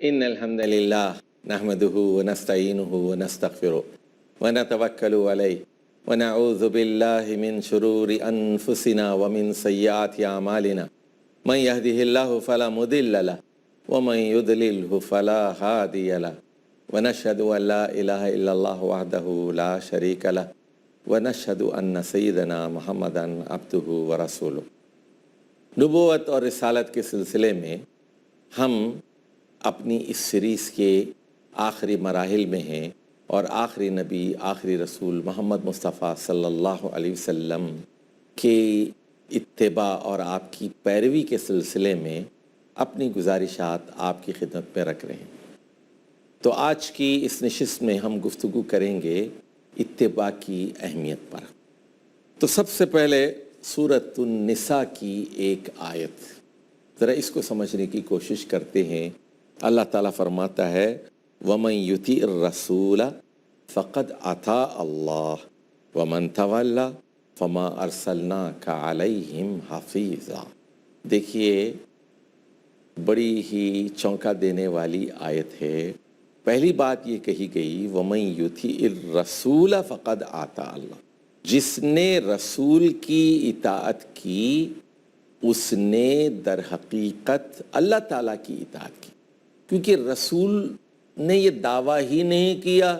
إن الحمد لله نحمده ونستعينه ونستغفره ونتوكل عليه ونعوذ بالله من شرور أنفسنا ومن سيئات أعمالنا من يهده الله فلا مضل له ومن يضلله فلا هادي له ونشهد أن لا إله إلا الله وحده لا شريك له ونشهد أن سيدنا محمدا عبده ورسوله۔ نبوت اور رسالت کے سلسلے میں ہم اپنی اس سیریز کے آخری مراحل میں ہیں اور آخری نبی آخری رسول محمد مصطفیٰ صلی اللہ علیہ وسلم کے اتباع اور آپ کی پیروی کے سلسلے میں اپنی گزارشات آپ کی خدمت میں رکھ رہے ہیں۔ تو آج کی اس نشست میں ہم گفتگو کریں گے اتباع کی اہمیت پر۔ تو سب سے پہلے سورۃ النساء کی ایک آیت ذرا اس کو سمجھنے کی کوشش کرتے ہیں۔ اللہ تعالیٰ فرماتا ہے وَمَن يُطِعِ الرَّسُولَ فَقَدْ أَطَاعَ اللَّهَ وَمَن تَوَلَّى فَمَا أَرْسَلْنَاكَ عَلَيْهِمْ حَفِيظًا۔ دیکھیے بڑی ہی چونکا دینے والی آیت ہے۔ پہلی بات یہ کہی گئی وَمَن يُطِعِ الرَّسُولَ فَقَدْ أَطَاعَ اللَّهَ، جس نے رسول کی اطاعت کی اس نے در حقیقت اللہ تعالیٰ کی اطاعت کی، کیونکہ رسول نے یہ دعویٰ ہی نہیں کیا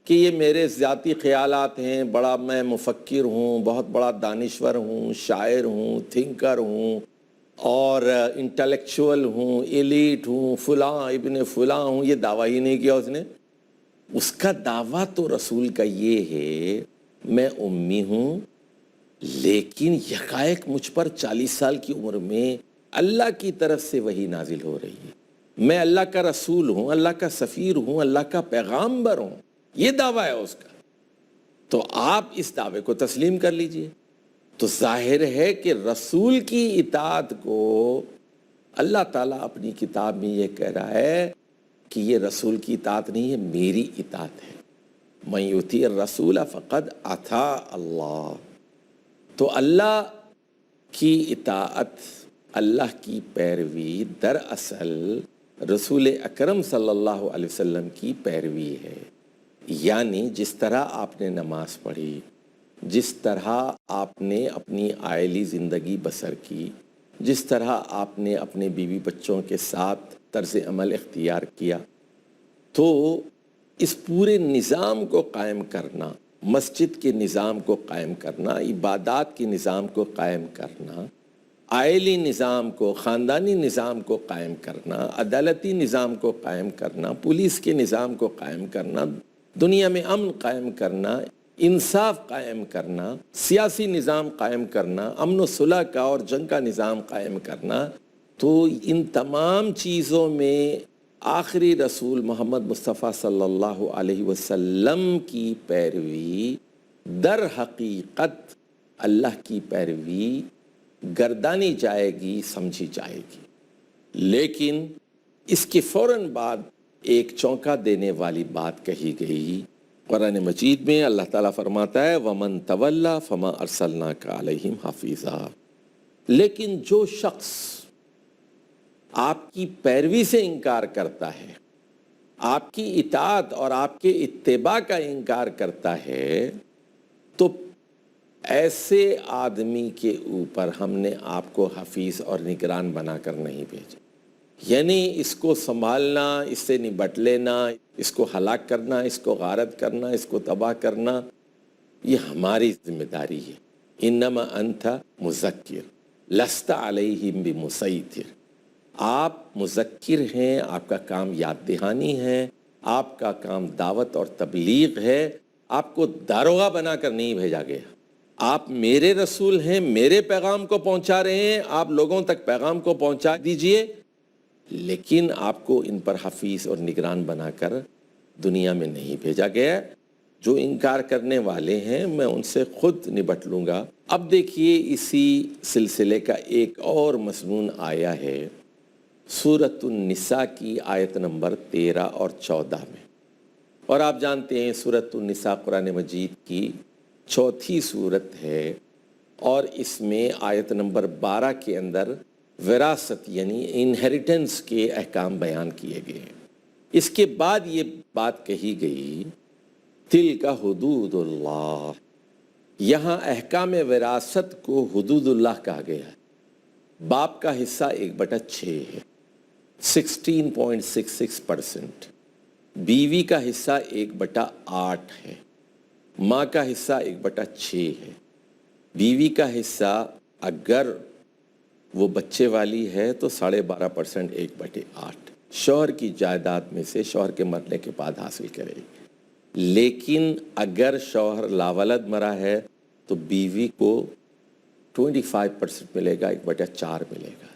کہ یہ میرے ذاتی خیالات ہیں، بڑا میں مفکر ہوں، بہت بڑا دانشور ہوں، شاعر ہوں، تھنکر ہوں اور انٹلیکچول ہوں، ایلیٹ ہوں، فلاں ابن فلاں ہوں، یہ دعویٰ ہی نہیں کیا اس نے۔ اس کا دعویٰ تو رسول کا یہ ہے میں امی ہوں لیکن یکایک مجھ پر 40 سال کی عمر میں اللہ کی طرف سے وحی نازل ہو رہی ہے، میں اللہ کا رسول ہوں، اللہ کا سفیر ہوں، اللہ کا پیغامبر ہوں، یہ دعویٰ ہے اس کا۔ تو آپ اس دعوے کو تسلیم کر لیجئے۔ تو ظاہر ہے کہ رسول کی اطاعت کو اللہ تعالیٰ اپنی کتاب میں یہ کہہ رہا ہے کہ یہ رسول کی اطاعت نہیں ہے، میری اطاعت ہے۔ مَن یُطِیعِ الرَّسُولَ فَقَدْ أَطَاعَ اللَّهَ۔ تو اللہ کی اطاعت، اللہ کی پیروی دراصل رسول اکرم صلی اللہ علیہ وسلم کی پیروی ہے۔ یعنی جس طرح آپ نے نماز پڑھی، جس طرح آپ نے اپنی عائلی زندگی بسر کی، جس طرح آپ نے اپنے بیوی بچوں کے ساتھ طرز عمل اختیار کیا، تو اس پورے نظام کو قائم کرنا، مسجد کے نظام کو قائم کرنا، عبادات کے نظام کو قائم کرنا، عائلی نظام کو، خاندانی نظام کو قائم کرنا، عدالتی نظام کو قائم کرنا، پولیس کے نظام کو قائم کرنا، دنیا میں امن قائم کرنا، انصاف قائم کرنا، سیاسی نظام قائم کرنا، امن و صلح کا اور جنگ کا نظام قائم کرنا، تو ان تمام چیزوں میں آخری رسول محمد مصطفیٰ صلی اللہ علیہ وسلم کی پیروی در حقیقت اللہ کی پیروی گردانی جائے گی، سمجھی جائے گی۔ لیکن اس کے فوراً بعد ایک چونکا دینے والی بات کہی گئی قرآن مجید میں۔ اللہ تعالیٰ فرماتا ہے وَمَن تَوَلَّى فَمَا أَرْسَلْنَاكَ عَلَيْهِمْ حَفِيظًا۔ لیکن جو شخص آپ کی پیروی سے انکار کرتا ہے، آپ کی اطاعت اور آپ کے اتباع کا انکار کرتا ہے، تو ایسے آدمی کے اوپر ہم نے آپ کو حفیظ اور نگران بنا کر نہیں بھیجا۔ یعنی اس کو سنبھالنا، اس سے نبٹ لینا، اس کو ہلاک کرنا، اس کو غارت کرنا، اس کو تباہ کرنا، یہ ہماری ذمہ داری ہے۔ انما انت مذکر لست علیہم بمسیطر۔ آپ مذکر ہیں، آپ کا کام یاد دہانی ہے، آپ کا کام دعوت اور تبلیغ ہے، آپ کو داروغہ بنا کر نہیں بھیجا گیا۔ آپ میرے رسول ہیں، میرے پیغام کو پہنچا رہے ہیں، آپ لوگوں تک پیغام کو پہنچا دیجئے، لیکن آپ کو ان پر حفیظ اور نگران بنا کر دنیا میں نہیں بھیجا گیا۔ جو انکار کرنے والے ہیں میں ان سے خود نبٹ لوں گا۔ اب دیکھیے اسی سلسلے کا ایک اور مضمون آیا ہے سورۃ النساء کی آیت نمبر 13 اور 14 میں، اور آپ جانتے ہیں سورۃ النساء قرآن مجید کی چوتھی سورت ہے، اور اس میں آیت نمبر 12 کے اندر وراثت یعنی انہیریٹنس کے احکام بیان کیے گئے ہیں۔ اس کے بعد یہ بات کہی گئی تلک حدود اللہ، یہاں احکام وراثت کو حدود اللہ کہا گیا ہے۔ باپ کا حصہ 1/6 ہے، 16.66%۔ بیوی کا حصہ 1/8 ہے، ماں کا حصہ 1/6 ہے۔ بیوی کا حصہ اگر وہ بچے والی ہے تو 12.5% 1/8 شوہر کی جائیداد میں سے شوہر کے مرنے کے بعد حاصل کرے گی۔ لیکن اگر شوہر لاولد مرا ہے تو بیوی کو 25% ملے گا، 1/4 ملے گا۔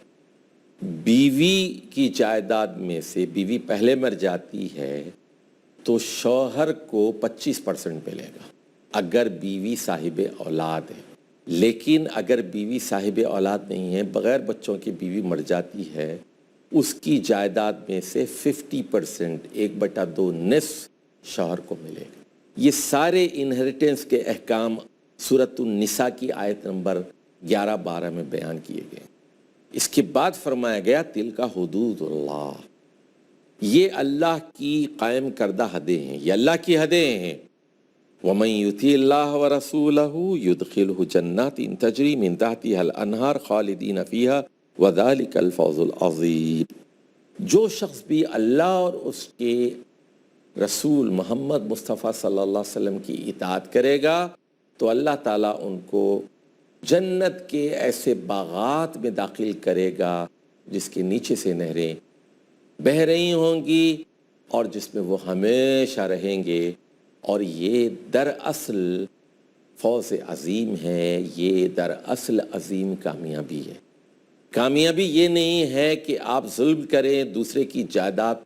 بیوی کی جائیداد میں سے بیوی پہلے مر جاتی ہے تو شوہر کو 25% ملے گا اگر بیوی صاحب اولاد ہے۔ لیکن اگر بیوی صاحب اولاد نہیں ہے، بغیر بچوں کی بیوی مر جاتی ہے، اس کی جائیداد میں سے 50%، 1/2 نصف شوہر کو ملے گا۔ یہ سارے انہیریٹنس کے احکام سورۃ النساء کی آیت نمبر 11-12 میں بیان کیے گئے۔ اس کے بعد فرمایا گیا تلک حدود اللہ، یہ اللہ کی قائم کردہ حدیں ہیں، یہ اللہ کی حدیں ہیں۔ وَمَن يُطِعِ اللَّهَ وَرَسُولَهُ يُدْخِلْهُ جَنَّاتٍ تَجْرِي مِن تَحْتِهَا الْأَنْهَارُ خَالِدِينَ فِيهَا وَذَلِكَ الْفَوْزُ الْعَظِيمُ۔ جو شخص بھی اللہ اور اس کے رسول محمد مصطفیٰ صلی اللہ علیہ وسلم کی اطاعت کرے گا تو اللہ تعالیٰ ان کو جنت کے ایسے باغات میں داخل کرے گا جس کے نیچے سے نہریں بہہ رہی ہوں گی اور جس میں وہ ہمیشہ رہیں گے۔ اور یہ دراصل فوز عظیم ہے، یہ دراصل عظیم کامیابی ہے۔ کامیابی یہ نہیں ہے کہ آپ ظلم کریں، دوسرے کی جائیداد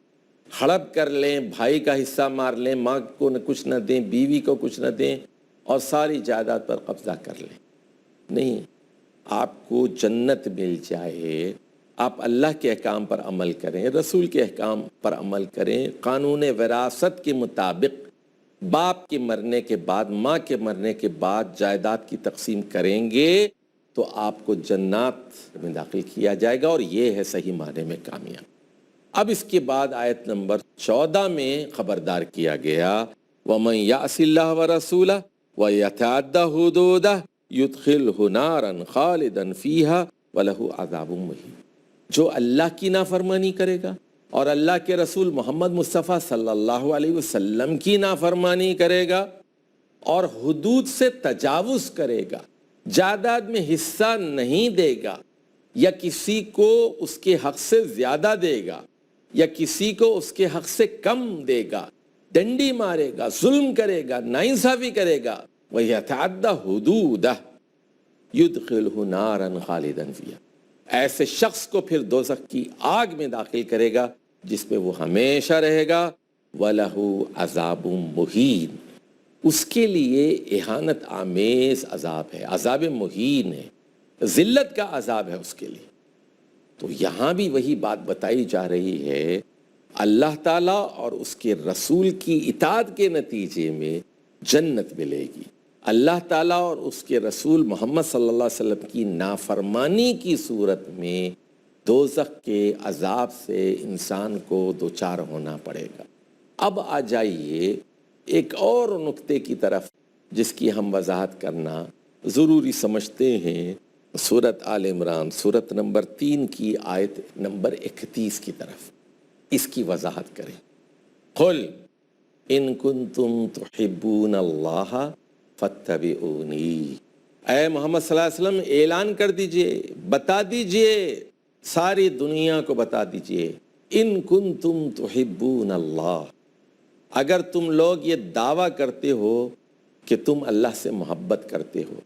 ہڑپ کر لیں، بھائی کا حصہ مار لیں، ماں کو کچھ نہ دیں، بیوی کو کچھ نہ دیں اور ساری جائیداد پر قبضہ کر لیں۔ نہیں، آپ کو جنت مل جائے، آپ اللہ کے احکام پر عمل کریں، رسول کے احکام پر عمل کریں، قانون وراثت کے مطابق باپ کے مرنے کے بعد، ماں کے مرنے کے بعد جائیداد کی تقسیم کریں گے تو آپ کو جنات میں داخل کیا جائے گا، اور یہ ہے صحیح معنی میں کامیاب۔ اب اس کے بعد آیت نمبر 14 میں خبردار کیا گیا وَمَن يَعْصِ اللَّهَ وَرَسُولَهُ وَيَتَعَدَّ حُدُودَهُ يُدْخِلْهُ نَارًا خَالِدًا فِيهَا وَلَهُ عَذَابٌ مُّهِينٌ۔ جو اللہ کی نافرمانی کرے گا اور اللہ کے رسول محمد مصطفیٰ صلی اللہ علیہ وسلم کی نافرمانی کرے گا اور حدود سے تجاوز کرے گا، جائیداد میں حصہ نہیں دے گا، یا کسی کو اس کے حق سے زیادہ دے گا یا کسی کو اس کے حق سے کم دے گا، ڈنڈی مارے گا، ظلم کرے گا، ناانصافی کرے گا، وَيَتَعَدَّ حُدُودَهُ يُدْخِلْهُ نَارًا خَالِدًا فِيهَا، ایسے شخص کو پھر دوزخ کی آگ میں داخل کرے گا جس میں وہ ہمیشہ رہے گا، وَلَهُ عَذَابٌ مُّهِینٌ، اس کے لیے اہانت آمیز عذاب ہے، عذاب مہین ہے، ذلت کا عذاب ہے اس کے لیے۔ تو یہاں بھی وہی بات بتائی جا رہی ہے، اللہ تعالیٰ اور اس کے رسول کی اطاعت کے نتیجے میں جنت ملے گی، اللہ تعالیٰ اور اس کے رسول محمد صلی اللہ علیہ وسلم کی نافرمانی کی صورت میں دوزخ کے عذاب سے انسان کو دوچار ہونا پڑے گا۔ اب آ جائیے ایک اور نقطے کی طرف جس کی ہم وضاحت کرنا ضروری سمجھتے ہیں، سورۃ آل عمران سورۃ نمبر 3 کی آیت نمبر 31 کی طرف اس کی وضاحت کریں۔ قل ان کنتم تحبون اللہ فاتبعونی، اے محمد صلی اللہ علیہ وسلم اعلان کر دیجئے، بتا دیجئے، ساری دنیا کو بتا دیجئے، ان کنتم تحبون اللہ، اگر تم لوگ یہ دعویٰ کرتے ہو کہ تم اللہ سے محبت کرتے ہو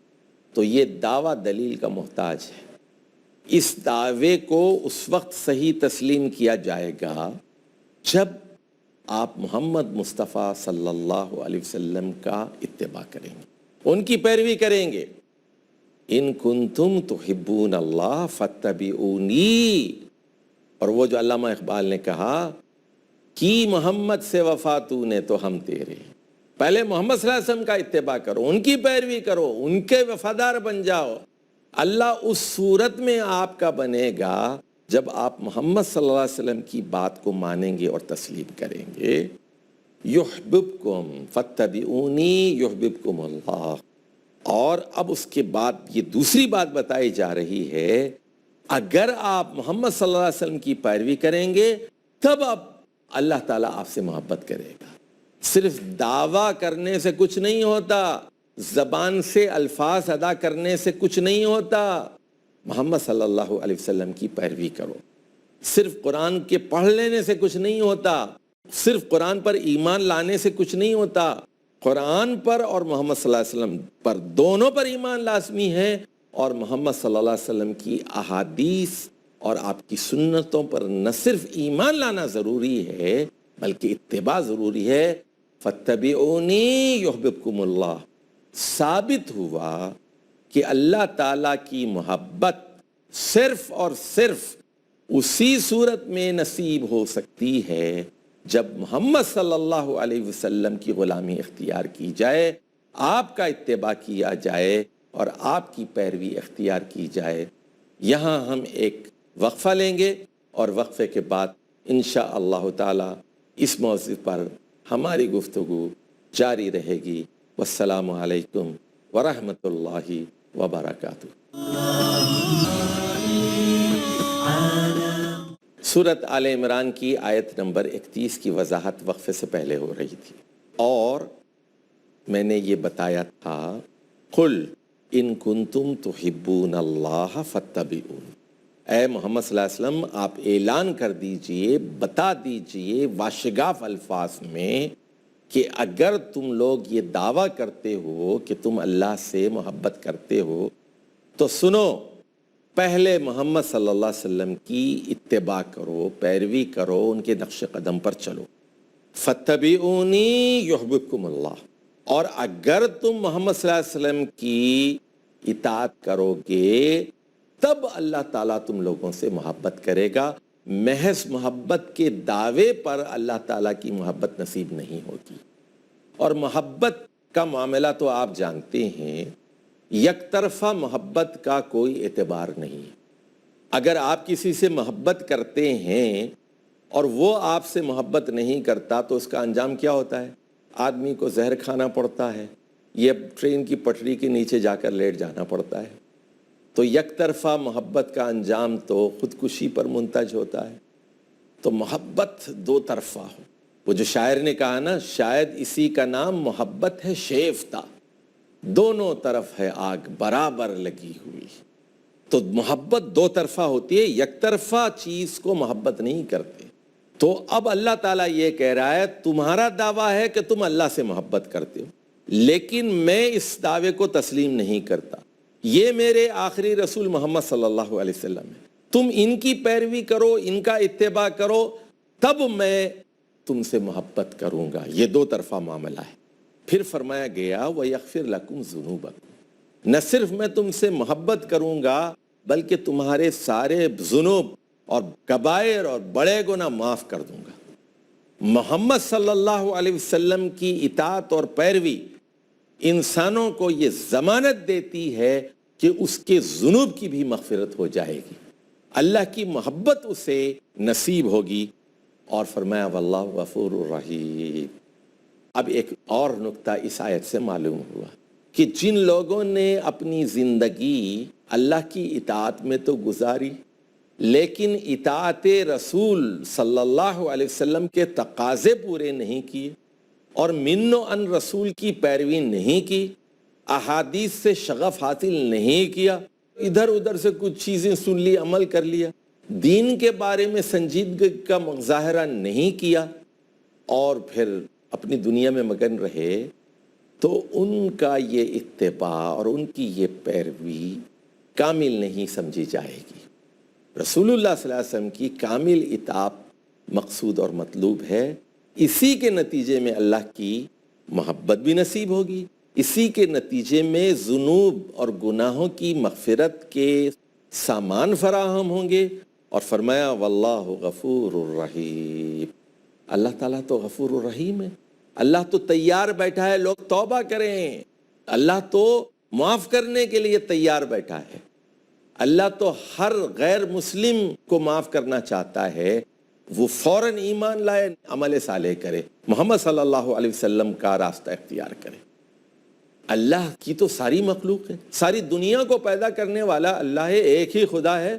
تو یہ دعویٰ دلیل کا محتاج ہے۔ اس دعوے کو اس وقت صحیح تسلیم کیا جائے گا جب آپ محمد مصطفیٰ صلی اللہ علیہ وسلم کا اتباع کریں گے، ان کی پیروی کریں گے۔ ان کنتم تحبون اللہ فاتبعونی، اور وہ جو علامہ اقبال نے کہا کی محمد سے وفا تو نے تو ہم تیرے، پہلے محمد صلی اللہ علیہ وسلم کا اتباع کرو، ان کی پیروی کرو، ان کے وفادار بن جاؤ، اللہ اس صورت میں آپ کا بنے گا جب آپ محمد صلی اللہ علیہ وسلم کی بات کو مانیں گے اور تسلیم کریں گے، یحببکم فاتبعونی یحببکم اللہ۔ اور اب اس کے بعد یہ دوسری بات بتائی جا رہی ہے، اگر آپ محمد صلی اللہ علیہ وسلم کی پیروی کریں گے تب اب اللہ تعالیٰ آپ سے محبت کرے گا۔ صرف دعویٰ کرنے سے کچھ نہیں ہوتا، زبان سے الفاظ ادا کرنے سے کچھ نہیں ہوتا۔ محمد صلی اللہ علیہ وسلم کی پیروی کرو۔ صرف قرآن کے پڑھ لینے سے کچھ نہیں ہوتا، صرف قرآن پر ایمان لانے سے کچھ نہیں ہوتا، قرآن پر اور محمد صلی اللہ علیہ وسلم پر دونوں پر ایمان لازمی ہے، اور محمد صلی اللہ علیہ وسلم کی احادیث اور آپ کی سنتوں پر نہ صرف ایمان لانا ضروری ہے بلکہ اتباع ضروری ہے۔ فاتبعونی یحببکم اللہ۔ ثابت ہوا کہ اللہ تعالیٰ کی محبت صرف اور صرف اسی صورت میں نصیب ہو سکتی ہے جب محمد صلی اللہ علیہ وسلم کی غلامی اختیار کی جائے، آپ کا اتباع کیا جائے اور آپ کی پیروی اختیار کی جائے۔ یہاں ہم ایک وقفہ لیں گے اور وقفے کے بعد انشاءاللہ تعالی اس موضوع پر ہماری گفتگو جاری رہے گی۔ والسلام علیکم ورحمۃ اللہ وبرکاتہ۔ سورۃ آل عمران کی آیت نمبر 31 کی وضاحت وقفے سے پہلے ہو رہی تھی، اور میں نے یہ بتایا تھا قل ان کنتم تحبون اللہ فاتبعون۔ اے محمد صلی اللہ علیہ وسلم، آپ اعلان کر دیجئے، بتا دیجئے واشگاف الفاظ میں کہ اگر تم لوگ یہ دعویٰ کرتے ہو کہ تم اللہ سے محبت کرتے ہو تو سنو، پہلے محمد صلی اللہ علیہ وسلم کی اتباع کرو، پیروی کرو، ان کے نقش قدم پر چلو۔ فاتبعونی یحببکم اللہ۔ اور اگر تم محمد صلی اللہ علیہ وسلم کی اطاعت کرو گے تب اللہ تعالیٰ تم لوگوں سے محبت کرے گا۔ محض محبت کے دعوے پر اللہ تعالیٰ کی محبت نصیب نہیں ہوتی، اور محبت کا معاملہ تو آپ جانتے ہیں، یک طرفہ محبت کا کوئی اعتبار نہیں۔ اگر آپ کسی سے محبت کرتے ہیں اور وہ آپ سے محبت نہیں کرتا تو اس کا انجام کیا ہوتا ہے؟ آدمی کو زہر کھانا پڑتا ہے، یہ ٹرین کی پٹری کے نیچے جا کر لیٹ جانا پڑتا ہے۔ تو یک طرفہ محبت کا انجام تو خودکشی پر منتج ہوتا ہے۔ تو محبت دو طرفہ ہو۔ وہ جو شاعر نے کہا نا، شاید اسی کا نام محبت ہے شیفتہ، دونوں طرف ہے آگ برابر لگی ہوئی۔ تو محبت دو طرفہ ہوتی ہے، یک طرفہ چیز کو محبت نہیں کرتے۔ تو اب اللہ تعالیٰ یہ کہہ رہا ہے تمہارا دعویٰ ہے کہ تم اللہ سے محبت کرتے ہو، لیکن میں اس دعوے کو تسلیم نہیں کرتا۔ یہ میرے آخری رسول محمد صلی اللہ علیہ وسلم ہے، تم ان کی پیروی کرو، ان کا اتباع کرو، تب میں تم سے محبت کروں گا۔ یہ دو طرفہ معاملہ ہے۔ پھر فرمایا گیا وَيَغْفِرْ لَكُمْ ذُنُوبَكُمْ۔ نہ صرف میں تم سے محبت کروں گا بلکہ تمہارے سارے ذنوب اور کبائر اور بڑے گناہ معاف کر دوں گا۔ محمد صلی اللہ علیہ وسلم کی اطاعت اور پیروی انسانوں کو یہ ضمانت دیتی ہے کہ اس کے ذنوب کی بھی مغفرت ہو جائے گی، اللہ کی محبت اسے نصیب ہوگی۔ اور فرمایا واللہ غفور الرحیم۔ اب ایک اور نکتہ اس آیت سے معلوم ہوا کہ جن لوگوں نے اپنی زندگی اللہ کی اطاعت میں تو گزاری لیکن اطاعت رسول صلی اللہ علیہ وسلم کے تقاضے پورے نہیں کیے اور من و ان رسول کی پیروی نہیں کی، احادیث سے شغف حاصل نہیں کیا، ادھر ادھر سے کچھ چیزیں سن لی، عمل کر لیا، دین کے بارے میں سنجیدگی کا مظاہرہ نہیں کیا، اور پھر اپنی دنیا میں مگن رہے، تو ان کا یہ اتباع اور ان کی یہ پیروی کامل نہیں سمجھی جائے گی۔ رسول اللہ صلی اللہ علیہ وسلم کی کامل اطاعت مقصود اور مطلوب ہے۔ اسی کے نتیجے میں اللہ کی محبت بھی نصیب ہوگی، اسی کے نتیجے میں ذنوب اور گناہوں کی مغفرت کے سامان فراہم ہوں گے۔ اور فرمایا واللہ غفور الرحیم۔ اللہ تعالیٰ تو غفور الرحیم ہے، اللہ تو تیار بیٹھا ہے لوگ توبہ کریں، اللہ تو معاف کرنے کے لیے تیار بیٹھا ہے۔ اللہ تو ہر غیر مسلم کو معاف کرنا چاہتا ہے، وہ فوراً ایمان لائے، عمل صالح کرے، محمد صلی اللہ علیہ وسلم کا راستہ اختیار کرے۔ اللہ کی تو ساری مخلوق ہے، ساری دنیا کو پیدا کرنے والا اللہ ہے، ایک ہی خدا ہے،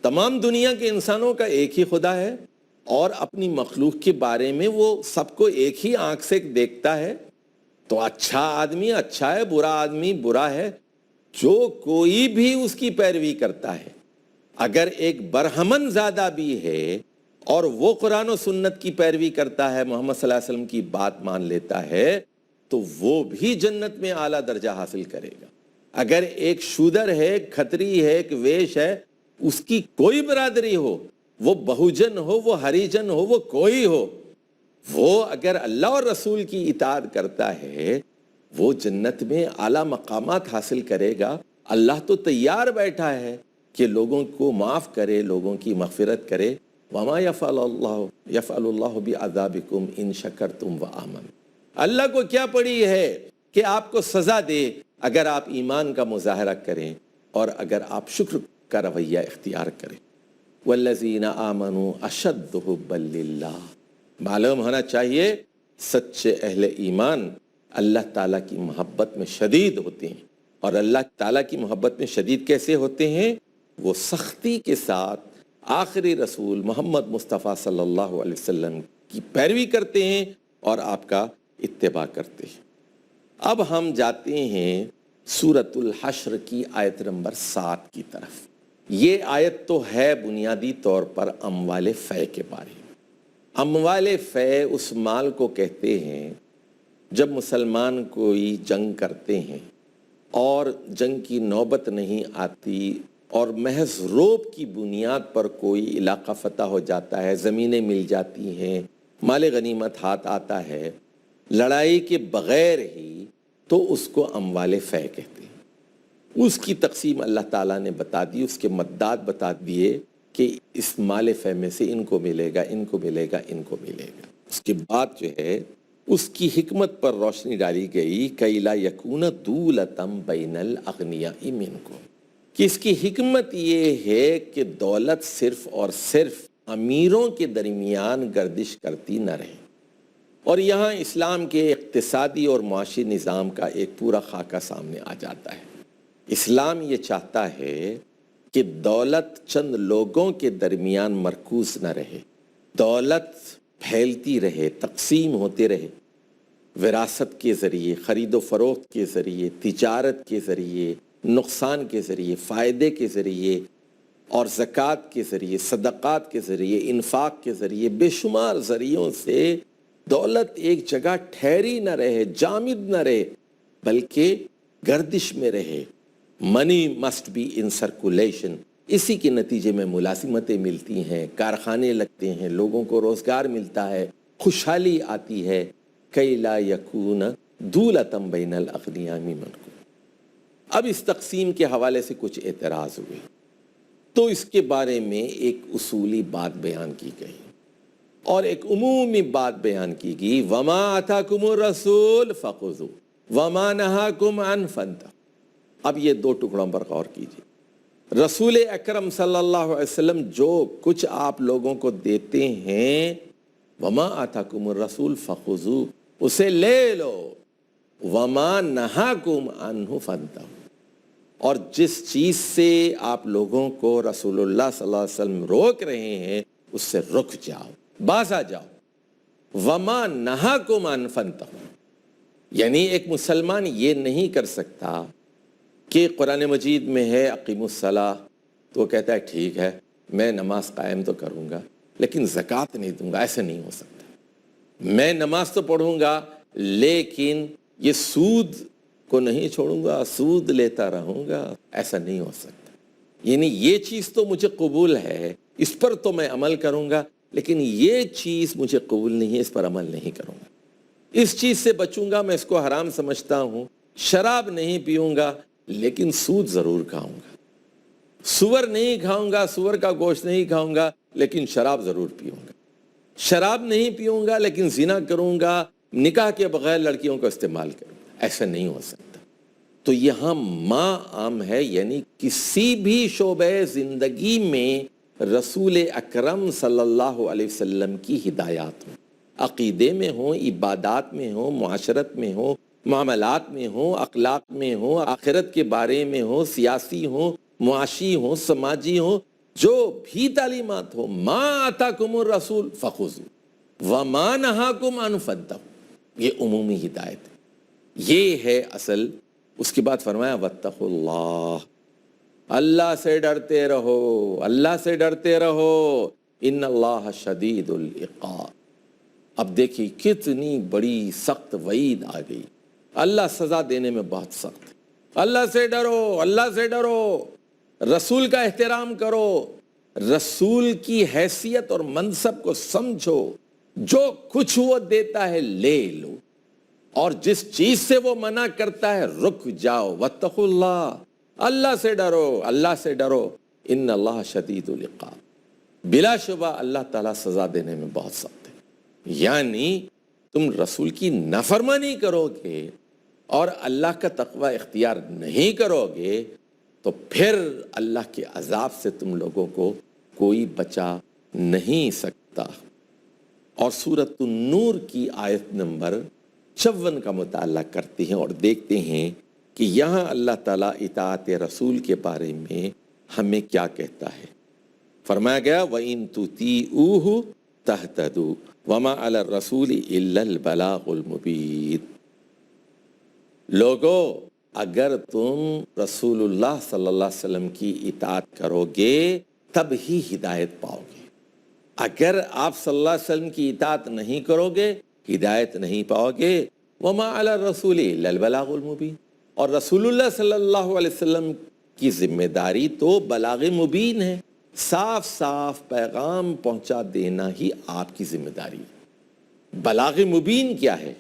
تمام دنیا کے انسانوں کا ایک ہی خدا ہے، اور اپنی مخلوق کے بارے میں وہ سب کو ایک ہی آنکھ سے دیکھتا ہے۔ تو اچھا آدمی اچھا ہے، برا آدمی برا ہے، جو کوئی بھی اس کی پیروی کرتا ہے، اگر ایک برہمن زادہ بھی ہے اور وہ قرآن و سنت کی پیروی کرتا ہے، محمد صلی اللہ علیہ وسلم کی بات مان لیتا ہے، تو وہ بھی جنت میں اعلیٰ درجہ حاصل کرے گا۔ اگر ایک شودر ہے، ایک کھتری ہے، ایک ویش ہے، اس کی کوئی برادری ہو، وہ بہوجن ہو، وہ ہریجن ہو، وہ کوئی ہو، وہ اگر اللہ اور رسول کی اطاعت کرتا ہے، وہ جنت میں اعلیٰ مقامات حاصل کرے گا۔ اللہ تو تیار بیٹھا ہے کہ لوگوں کو معاف کرے، لوگوں کی مغفرت کرے۔ وَمَا يَفْعَلُ اللَّهُ بِعَذَابِكُمْ إِن شَكَرْتُمْ وَآمَنْتُمْ۔ اللہ کو کیا پڑی ہے کہ آپ کو سزا دے اگر آپ ایمان کا مظاہرہ کریں اور اگر آپ شکر کا رویہ اختیار کریں۔ وَالَّذِينَ آمَنُوا أَشَدُّ حُبًّا لِلَّهِ، معلوم ہونا چاہیے سچے اہل ایمان اللہ تعالیٰ کی محبت میں شدید ہوتے ہیں۔ اور اللہ تعالیٰ کی محبت میں شدید کیسے ہوتے ہیں؟ وہ سختی کے ساتھ آخری رسول محمد مصطفیٰ صلی اللہ علیہ وسلم کی پیروی کرتے ہیں اور آپ کا اتباع کرتے ہیں۔ اب ہم جاتے ہیں سورۃ الحشر کی آیت نمبر 7 کی طرف۔ یہ آیت تو ہے بنیادی طور پر اموال فے کے بارے میں۔ اموال فے اس مال کو کہتے ہیں جب مسلمان کوئی جنگ کرتے ہیں اور جنگ کی نوبت نہیں آتی اور محض روب کی بنیاد پر کوئی علاقہ فتح ہو جاتا ہے، زمینیں مل جاتی ہیں، مال غنیمت ہاتھ آتا ہے لڑائی کے بغیر ہی، تو اس کو اموال فے کہتے ہیں۔ اس کی تقسیم اللہ تعالیٰ نے بتا دی، اس کے مدات بتا دیے کہ اس مال فے میں سے ان کو ملے گا، ان کو ملے گا، ان کو ملے گا۔ اس کے بعد جو ہے اس کی حکمت پر روشنی ڈالی گئی کَإِ لَا يَكُونَ دُولَةً بَيْنَ الْأَغْنِيَاءِ مِنْكُمْ، کہ اس کی حکمت یہ ہے کہ دولت صرف اور صرف امیروں کے درمیان گردش کرتی نہ رہے۔ اور یہاں اسلام کے اقتصادی اور معاشی نظام کا ایک پورا خاکہ سامنے آ جاتا ہے۔ اسلام یہ چاہتا ہے کہ دولت چند لوگوں کے درمیان مرکوز نہ رہے، دولت پھیلتی رہے، تقسیم ہوتے رہے، وراثت کے ذریعے، خرید و فروخت کے ذریعے، تجارت کے ذریعے، نقصان کے ذریعے، فائدے کے ذریعے، اور زکوٰۃ کے ذریعے، صدقات کے ذریعے، انفاق کے ذریعے، بے شمار ذریعوں سے دولت ایک جگہ ٹھہری نہ رہے، جامد نہ رہے، بلکہ گردش میں رہے۔ منی مسٹ بی ان سرکولیشن۔ اسی کے نتیجے میں ملازمتیں ملتی ہیں، کارخانے لگتے ہیں، لوگوں کو روزگار ملتا ہے، خوشحالی آتی ہے۔ کَإِ لَا يَكُونَ دُولَةً بَيْنَ الْأَغْنِيَاءِ مِنْكُمْ۔ اب اس تقسیم کے حوالے سے کچھ اعتراض ہوئے، تو اس کے بارے میں ایک اصولی بات بیان کی گئی اور ایک عمومی بات بیان کی گئی، وَمَا آتَاكُمُ الرَّسُولُ فَخُذُوهُ وَمَا نَهَاكُمْ عَنْهُ فَانْتَهُوا۔ اب یہ دو ٹکڑوں پر غور کیجیے۔ رسول اکرم صلی اللہ علیہ وسلم جو کچھ آپ لوگوں کو دیتے ہیں، وَمَا آتَاكُمُ الرَّسُولُ فَخُذُوهُ، اسے لے لو، وَمَا نَهَاكُمْ عَنْهُ فَانْتَهُوا، اور جس چیز سے آپ لوگوں کو رسول اللہ صلی اللہ علیہ وسلم روک رہے ہیں اس سے رک جاؤ، باز آ جاؤ۔ وَمَا نَهَاكُمْ عَنْهُ فَانْتَهُوا، یعنی ایک مسلمان یہ نہیں کر سکتا کہ قرآن مجید میں ہے اقیم الصلاۃ، تو وہ کہتا ہے ٹھیک ہے میں نماز قائم تو کروں گا لیکن زکوٰۃ نہیں دوں گا۔ ایسا نہیں ہو سکتا۔ میں نماز تو پڑھوں گا لیکن یہ سود کو نہیں چھوڑوں گا، سود لیتا رہوں گا، ایسا نہیں ہو سکتا۔ یعنی یہ چیز تو مجھے قبول ہے، اس پر تو میں عمل کروں گا، لیکن یہ چیز مجھے قبول نہیں ہے، اس پر عمل نہیں کروں گا۔ اس چیز سے بچوں گا، میں اس کو حرام سمجھتا ہوں۔ شراب نہیں پیوں گا لیکن سود ضرور کھاؤں گا۔ سور نہیں کھاؤں گا، سور کا گوشت نہیں کھاؤں گا لیکن شراب ضرور پیوں گا۔ شراب نہیں پیوں گا لیکن زنا کروں گا، نکاح کے بغیر لڑکیوں کو استعمال کروں گا۔ ایسا نہیں ہو سکتا۔ تو یہاں ما عام ہے، یعنی کسی بھی شعبہ زندگی میں رسول اکرم صلی اللہ علیہ وسلم کی ہدایات ہوں، عقیدے میں ہوں، عبادات میں ہوں، معاشرت میں ہوں، معاملات میں ہوں، اخلاق میں ہوں، آخرت کے بارے میں ہوں، سیاسی ہوں، معاشی ہوں، سماجی ہوں، جو بھی تعلیمات ہوں، ما آتاکم الرسول فخذوا وما نہاکم عنہ فانتہوا، یہ عمومی ہدایت ہے، یہ ہے اصل۔ اس کے بعد فرمایا واتقوا اللہ، اللہ سے ڈرتے رہو، اللہ سے ڈرتے رہو، ان اللہ شدید العقاب۔ اب دیکھیے کتنی بڑی سخت وعید آ گئی، اللہ سزا دینے میں بہت سخت ہے۔ اللہ سے ڈرو، اللہ سے ڈرو، رسول کا احترام کرو، رسول کی حیثیت اور منصب کو سمجھو، جو کچھ وہ دیتا ہے لے لو، اور جس چیز سے وہ منع کرتا ہے رک جاؤ۔ واتقوا اللہ، اللہ سے ڈرو، اللہ سے ڈرو، ان اللہ شدید العقاب، بلا شبہ اللہ تعالیٰ سزا دینے میں بہت سخت ہے۔ یعنی تم رسول کی نافرمانی کرو گے اور اللہ کا تقوی اختیار نہیں کرو گے تو پھر اللہ کے عذاب سے تم لوگوں کو کوئی بچا نہیں سکتا۔ اور سورۃ النور کی آیت نمبر 54 کا مطالعہ کرتے ہیں اور دیکھتے ہیں کہ یہاں اللہ تعالیٰ اطاعت رسول کے بارے میں ہمیں کیا کہتا ہے۔ فرمایا گیا وَإِن تُطِيعُوهُ تَهْتَدُوا وَمَا عَلَى الرَّسُولِ إِلَّا الْبَلَاغُ الْمُبِينُ، لوگو اگر تم رسول اللہ صلی اللہ علیہ وسلم کی اطاعت کرو گے تب ہی ہدایت پاؤ گے، اگر آپ صلی اللہ علیہ وسلم کی اطاعت نہیں کرو گے ہدایت نہیں پاؤ گے۔ وَمَا عَلَى الرَّسُولِ إِلَّا الْبَلَاغُ الْمُبِينُ، اور رسول اللہ صلی اللہ علیہ وسلم کی ذمہ داری تو بلاغ مبین ہے، صاف صاف پیغام پہنچا دینا ہی آپ کی ذمہ داری ہے۔ بلاغ مبین کیا ہے؟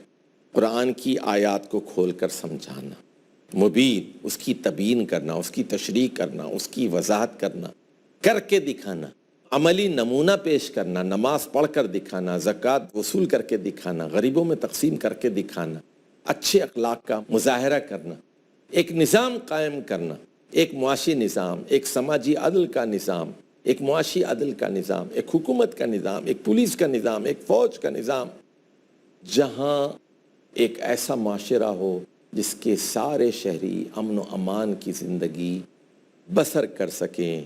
قرآن کی آیات کو کھول کر سمجھانا، مبین اس کی تبیین کرنا، اس کی تشریح کرنا، اس کی وضاحت کرنا، کر کے دکھانا، عملی نمونہ پیش کرنا، نماز پڑھ کر دکھانا، زکوٰۃ وصول کر کے دکھانا، غریبوں میں تقسیم کر کے دکھانا، اچھے اخلاق کا مظاہرہ کرنا، ایک نظام قائم کرنا، ایک معاشی نظام، ایک سماجی عدل کا نظام، ایک معاشی عدل کا نظام، ایک حکومت کا نظام، ایک پولیس کا نظام، ایک فوج کا نظام، جہاں ایک ایسا معاشرہ ہو جس کے سارے شہری امن و امان کی زندگی بسر کر سکیں۔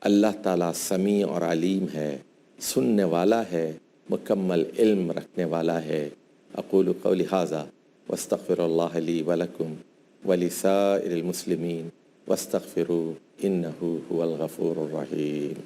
اللہ تعالیٰ سمیع اور علیم ہے، سننے والا ہے، مکمل علم رکھنے والا ہے۔ اقول قولی ھذا واستغفر اللہ لی ولکم ولسائر المسلمین واستغفروہ انہ هو الغفور الرحیم۔